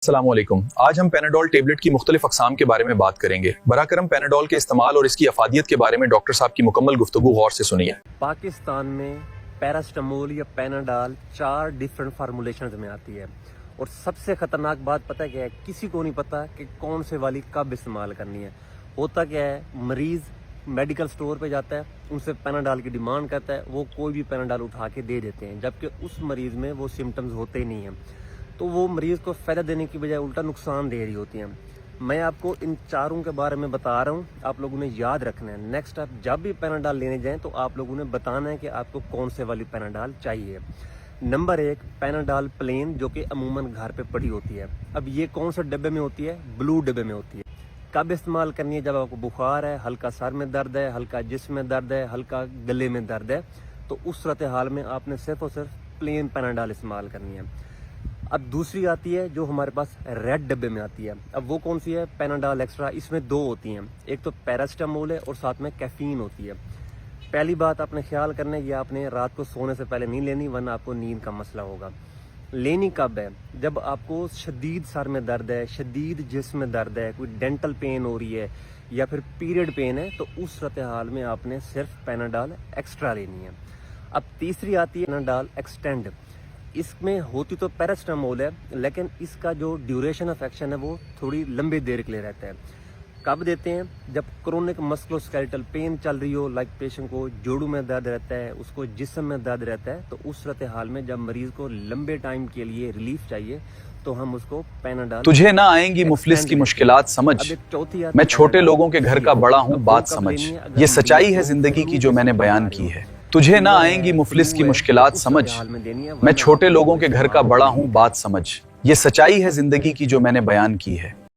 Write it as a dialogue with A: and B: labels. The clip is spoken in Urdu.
A: السلام علیکم. آج ہم پیناڈول ٹیبلٹ کی مختلف اقسام کے بارے میں بات کریں گے. براہ کرم پیناڈول کے استعمال اور اس کی افادیت کے بارے میں ڈاکٹر صاحب کی مکمل گفتگو غور سے سنیے.
B: پاکستان میں پیراسٹامول یا پیناڈال 4 ڈیفرنٹ فارمولیشنز میں آتی ہے، اور سب سے خطرناک بات پتہ کیا ہے؟ کسی کو نہیں پتہ کہ کون سے والی کب استعمال کرنی ہے. ہوتا کیا ہے، مریض میڈیکل سٹور پہ جاتا ہے، ان سے پیناڈال کی ڈیمانڈ کرتا ہے، وہ کوئی بھی پیناڈال اٹھا کے دے دیتے ہیں، جبکہ اس مریض میں وہ سمٹمز ہوتے ہی نہیں ہیں. تو وہ مریض کو فائدہ دینے کی بجائے الٹا نقصان دے رہی ہوتی ہیں. میں آپ کو ان چاروں کے بارے میں بتا رہا ہوں، آپ لوگوں نے یاد رکھنا ہے. نیکسٹ آپ جب بھی پیناڈال لینے جائیں تو آپ لوگوں نے بتانا ہے کہ آپ کو کون سے والی پیناڈال چاہیے. نمبر 1 پیناڈال پلین، جو کہ عموماً گھر پہ پڑی ہوتی ہے. اب یہ کون سے ڈبے میں ہوتی ہے؟ بلو ڈبے میں ہوتی ہے. کب استعمال کرنی ہے؟ جب آپ کو بخار ہے، ہلکا سر میں درد ہے، ہلکا جسم میں درد ہے، ہلکا گلے میں درد ہے، تو اس صورتحال میں آپ نے صرف اور صرف پلین پیناڈال استعمال کرنی ہے. اب دوسری آتی ہے جو ہمارے پاس ریڈ ڈبے میں آتی ہے. اب وہ کون سی ہے؟ Panadol extra. اس میں 2 ہوتی ہیں، ایک تو پیراسٹامول ہے اور ساتھ میں کیفین ہوتی ہے. پہلی بات آپ نے خیال کرنا ہے، یہ آپ نے رات کو سونے سے پہلے نہیں لینی، ورنہ آپ کو نیند کا مسئلہ ہوگا. لینی کب ہے؟ جب آپ کو شدید سر میں درد ہے، شدید جسم میں درد ہے، کوئی ڈینٹل پین ہو رہی ہے یا پھر پیریڈ پین ہے، تو اس صورتحال میں آپ نے صرف پیناڈال ایکسٹرا لینی ہے. اب تیسری آتی ہے پیناڈال ایکسٹینڈ. اس میں ہوتی تو پیراسٹامول ہے، لیکن اس کا جو ڈیوریشن آف ایکشن ہے وہ تھوڑی لمبی دیر کے لیے رہتا ہے. کب دیتے ہیں؟ جب کرونک مسکولوسکیلیٹل پین چل رہی ہو، لائک پیشنٹ کو جوڑوں میں درد رہتا ہے، اس کو جسم میں درد رہتا ہے، تو اس صورتحال میں جب مریض کو لمبے ٹائم کے لیے ریلیف چاہیے تو ہم اس کو پیناڈال.
A: تجھے نہ آئیں گی مفلس کی مشکلات سمجھ، میں چھوٹے لوگوں کے گھر کا بڑا ہوں بات سمجھ. یہ سچائی ہے زندگی کی جو میں نے بیان کی ہے. تجھے نہ آئیں گی مفلس کی مشکلات سمجھ، میں چھوٹے لوگوں کے گھر کا بڑا ہوں بات سمجھ. یہ سچائی ہے زندگی کی جو میں نے بیان کی ہے.